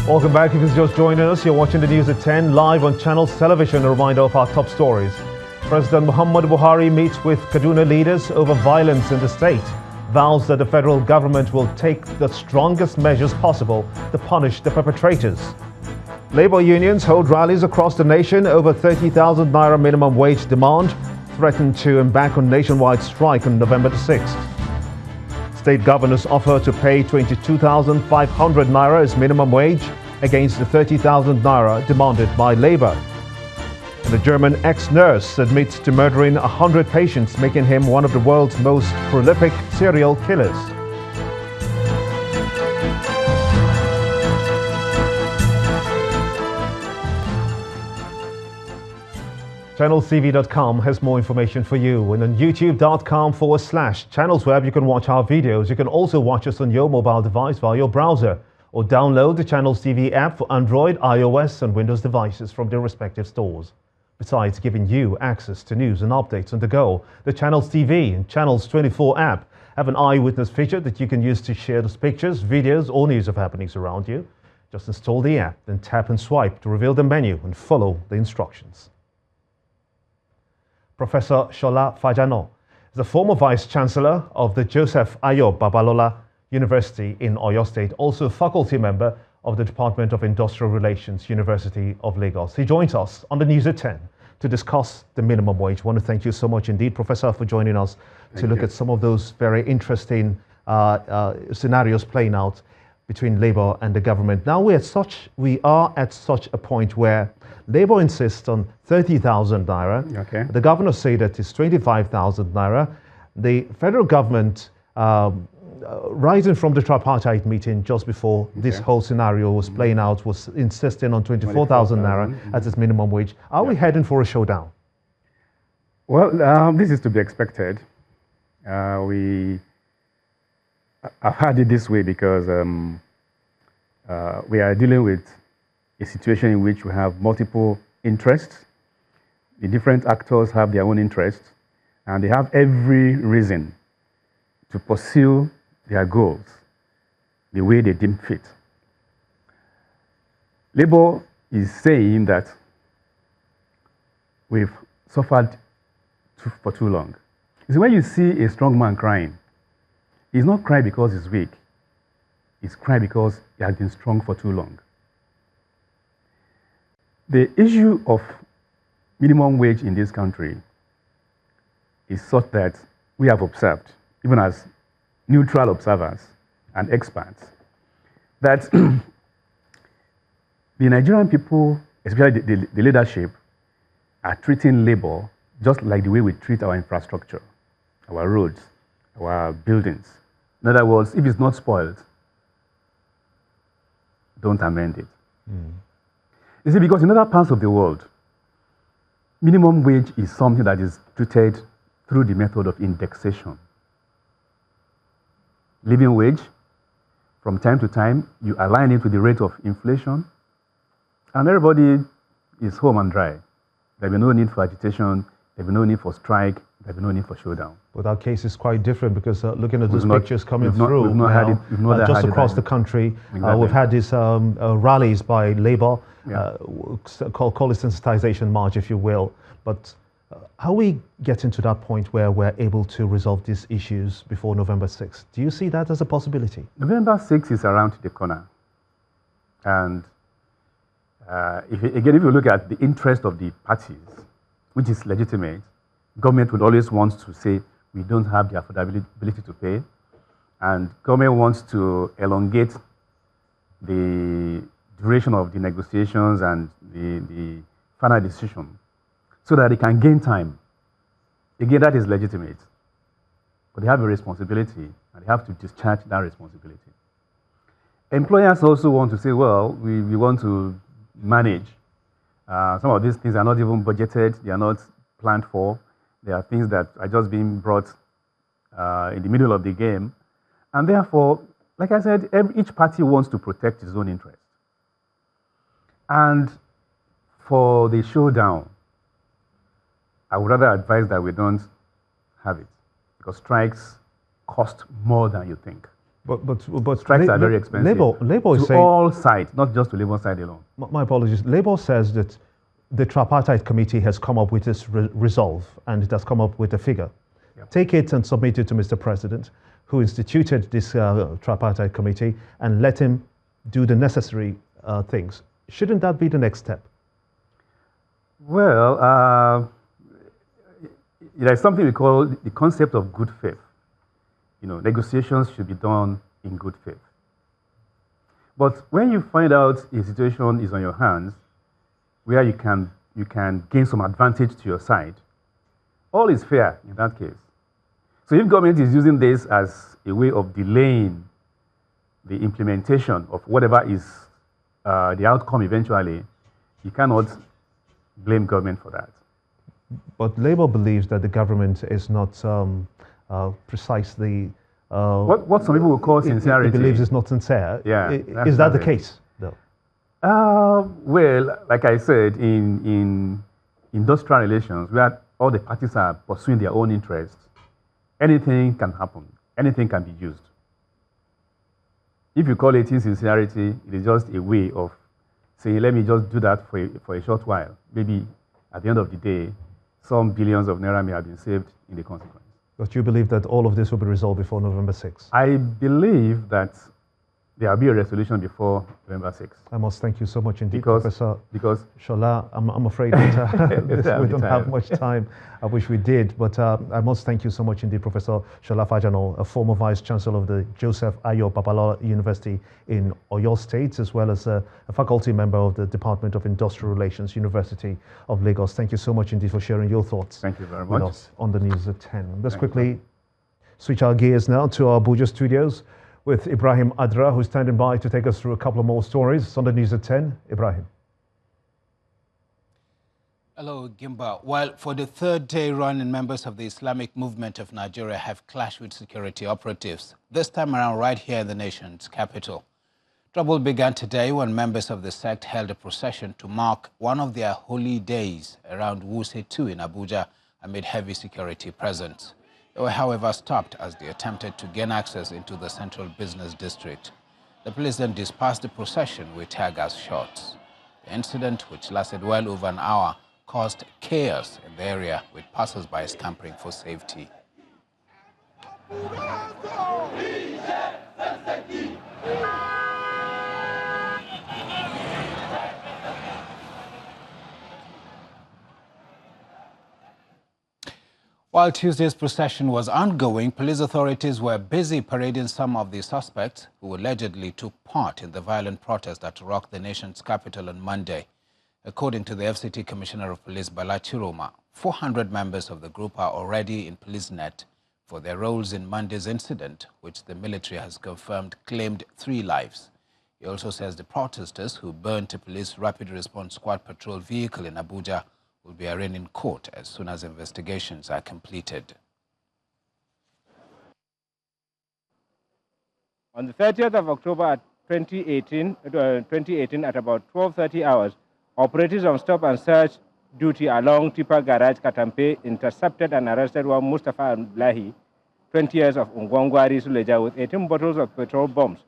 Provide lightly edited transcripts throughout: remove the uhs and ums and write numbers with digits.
Welcome back. If you're just joining us, you're watching the news at 10 live on Channels Television. A reminder of our top stories. President Muhammadu Buhari meets with Kaduna leaders over violence in the state. Vows that the federal government will take the strongest measures possible to punish the perpetrators. Labour unions hold rallies across the nation over 30,000 naira minimum wage demand, threaten to embark on nationwide strike on November the 6th. State governors offer to pay 22,500 naira as minimum wage against the 30,000 naira demanded by Labour. And a German ex-nurse admits to murdering 100 patients, making him one of the world's most prolific serial killers. ChannelsTV.com has more information for you, and on youtube.com/channelsweb you can watch our videos. You can also watch us on your mobile device via your browser, or download the Channels TV app for Android, iOS and Windows devices from their respective stores. Besides giving you access to news and updates on the go, the Channels TV and Channels 24 app have an eyewitness feature that you can use to share those pictures, videos or news of happenings around you. Just install the app, then tap and swipe to reveal the menu and follow the instructions. Professor Shola Fajano is the former Vice-Chancellor of the Joseph Ayo Babalola University in Oyo State, also a faculty member of the Department of Industrial Relations, University of Lagos. He joins us on the News at 10 to discuss the minimum wage. I want to thank you so much indeed, Professor, for joining us to look at some of those very interesting scenarios playing out between Labour and the government. Now we are at such a point where Labour insists on 30,000 naira. Okay. The governor say that it's 25,000 naira. The federal government, rising from the tripartite meeting just before this whole scenario was playing out, was insisting on 24,000 naira as its minimum wage. Are we heading for a showdown? Well, this is to be expected. I've had it this way because we are dealing with a situation in which we have multiple interests. The different actors have their own interests, and they have every reason to pursue their goals the way they deem fit. Labour is saying that we've suffered for too long. You see, when you see a strong man crying, he's not crying because he's weak. He's crying because he has been strong for too long. The issue of minimum wage in this country is such that we have observed, even as neutral observers and experts, that the Nigerian people, especially the leadership, are treating labor just like the way we treat our infrastructure, our roads, our buildings. In other words, if it's not spoiled, don't amend it. You see, because in other parts of the world, minimum wage is something that is treated through the method of indexation. Living wage, from time to time, you align it with the rate of inflation, and everybody is home and dry. There'll be no need for agitation, there'll be no need for strike, there'll be no need for showdown. But our case is quite different because looking at those pictures coming through just across the country, we've had these rallies by Labour, call it sensitization march, if you will. But how we getting to that point where we're able to resolve these issues before November 6th? Do you see that as a possibility? November 6th is around the corner. And if you look at the interest of the parties, which is legitimate, government would always want to say, we don't have the affordability to pay. And government wants to elongate the duration of the negotiations and the final decision so that they can gain time. Again, that is legitimate. But they have a responsibility, and they have to discharge that responsibility. Employers also want to say, well, we want to manage. Some of these things are not even budgeted, they are not planned for. There are things that are just being brought in the middle of the game. And therefore, like I said, each party wants to protect its own interest. And for the showdown, I would rather advise that we don't have it, because strikes cost more than you think. But strikes are very expensive. Labour is to saying, all sides, not just to Labour side alone. My apologies. Labour says that the tripartite committee has come up with this resolve and it has come up with a figure. Yep. Take it and submit it to Mr. President, who instituted this tripartite committee, and let him do the necessary things. Shouldn't that be the next step? Well, there's something we call the concept of good faith. Negotiations should be done in good faith. But when you find out a situation is on your hands, where you can gain some advantage to your side, all is fair in that case. So if government is using this as a way of delaying the implementation of whatever is the outcome eventually, you cannot blame government for that. But Labour believes that the government is not precisely... what some people will call sincerity. It believes it's not sincere. Yeah, is that the case, though? Well, like I said, in industrial relations, where all the parties are pursuing their own interests, anything can happen. Anything can be used. If you call it insincerity, it is just a way of saying, let me just do that for a short while. Maybe at the end of the day, some billions of naira may have been saved in the consequence. But you believe that all of this will be resolved before November 6th? I believe that there will be a resolution before November 6th. I must thank you so much indeed, Professor Shola. I'm afraid that we don't have much time. I wish we did, but I must thank you so much indeed, Professor Shola Fajano, a former Vice Chancellor of the Joseph Ayo Babalola University in Oyo State, as well as a faculty member of the Department of Industrial Relations, University of Lagos. Thank you so much indeed for sharing your thoughts. Thank you very much. With us on the News at 10. Let's quickly switch our gears now to our Abuja studios with Ibrahim Adra, who's standing by to take us through a couple of more stories. On the News at 10, Ibrahim. Hello, Gimba. Well, for the third day running, members of the Islamic Movement of Nigeria have clashed with security operatives, this time around right here in the nation's capital. Trouble began today when members of the sect held a procession to mark one of their holy days around Pt.2 in Abuja amid heavy security presence. They were, however, stopped as they attempted to gain access into the central business district. The police then dispersed the procession with tear gas shots. The incident, which lasted well over an hour, caused chaos in the area, with passers-by scampering for safety. While Tuesday's procession was ongoing, police authorities were busy parading some of the suspects who allegedly took part in the violent protest that rocked the nation's capital on Monday. According to the FCT Commissioner of Police, Bala Chiroma, 400 members of the group are already in police net for their roles in Monday's incident, which the military has confirmed claimed 3 lives. He also says the protesters who burned a police rapid response squad patrol vehicle in Abuja will be arraigned in court as soon as investigations are completed. On the 30th of October 2018 at about 12:30 hours, operatives on stop and search duty along Tipa Garage Katampe intercepted and arrested one Mustafa Abdullahi, 20 years of Ungwangwari Suleja, with 18 bottles of petrol bombs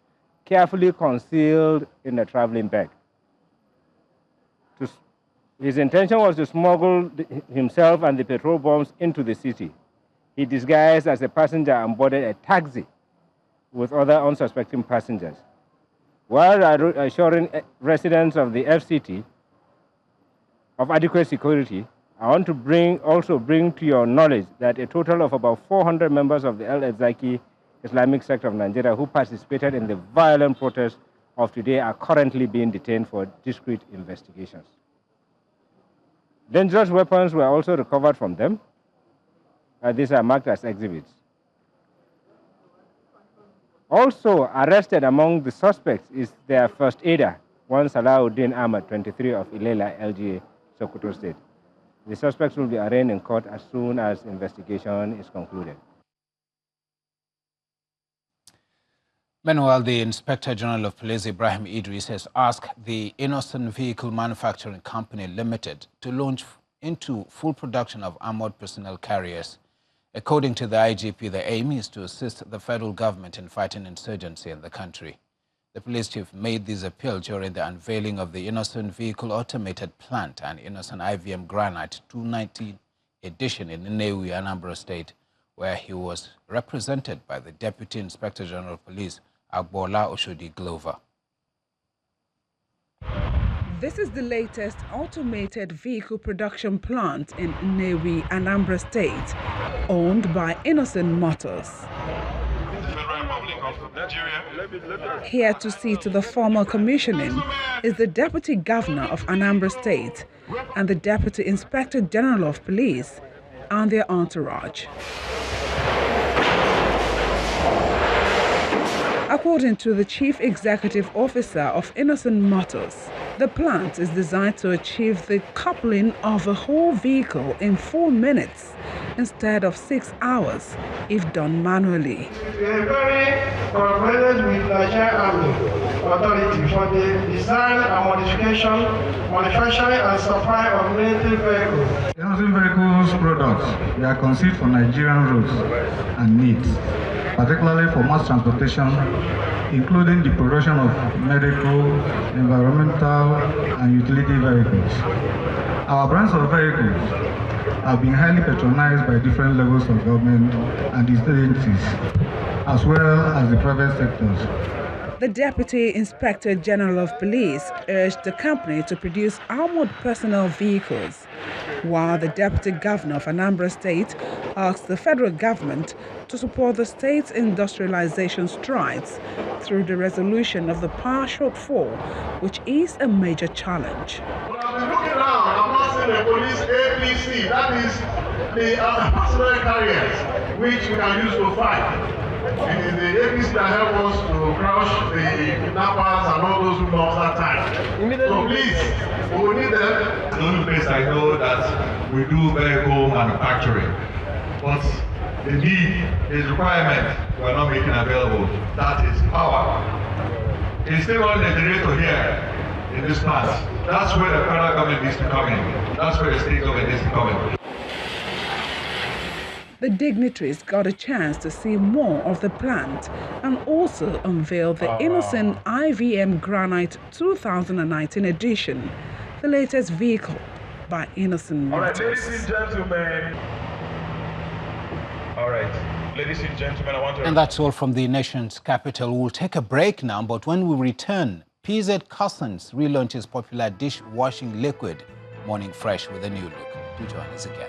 carefully concealed in a traveling bag. His intention was to smuggle himself and the petrol bombs into the city. He disguised as a passenger and boarded a taxi with other unsuspecting passengers. While assuring residents of the FCT of adequate security, I want to also bring to your knowledge that a total of about 400 members of the El-Edzaki Islamic sect of Nigeria who participated in the violent protests of today are currently being detained for discreet investigations. Dangerous weapons were also recovered from them. These are marked as exhibits. Also arrested among the suspects is their first aider, one Salahuddin Ahmad, 23 of Ilela, LGA, Sokoto State. The suspects will be arraigned in court as soon as investigation is concluded. Meanwhile, the Inspector General of Police, Ibrahim Idris, has asked the Innocent Vehicle Manufacturing Company Limited to launch into full production of armored personnel carriers. According to the IGP, the aim is to assist the federal government in fighting insurgency in the country. The police chief made this appeal during the unveiling of the Innocent Vehicle Automated Plant and Innocent IVM Granite 219 edition in Nnewi, Anambra State, where he was represented by the Deputy Inspector General of Police, Agbola Oshodi Glover. This is the latest automated vehicle production plant in Nnewi, Anambra State, owned by Innocent Motors. Here to see to the formal commissioning is the Deputy Governor of Anambra State and the Deputy Inspector General of Police and their entourage. According to the Chief Executive Officer of Innocent Motors, the plant is designed to achieve the coupling of a whole vehicle in 4 minutes instead of 6 hours if done manually. We are very cooperated with Nigerian Army Authority for the design and modification, manufacturing and supply of military vehicles. Innocent Vehicles products are conceived for Nigerian roads and needs, particularly for mass transportation, including the production of medical, environmental, and utility vehicles. Our brands of vehicles have been highly patronized by different levels of government and its agencies, as well as the private sectors. The Deputy Inspector General of Police urged the company to produce armored personnel vehicles, while the Deputy Governor of Anambra State asked the federal government to support the state's industrialization strides through the resolution of the power shortfall, which is a major challenge. I've been looking around, I'm not seeing the police APC, that is the personnel carriers, which we can use to fight. It is the APC that help us to crush the kidnappers and all those who lost that time. So please, we will need them. The only place I know that we do vehicle manufacturing, but the need is requirement we are not making available. That is power. It's still running a generator here in this plant. That's where the federal government needs to come in. That's where the state government needs to come in. The dignitaries got a chance to see more of the plant and also unveil the Innocent IVM Granite 2019 edition, the latest vehicle by Innocent Motors. All right, ladies and gentlemen, I want to... And that's all from the nation's capital. We'll take a break now, but when we return, PZ Cussons relaunches popular dishwashing liquid, Morning Fresh, with a new look. Do join us again.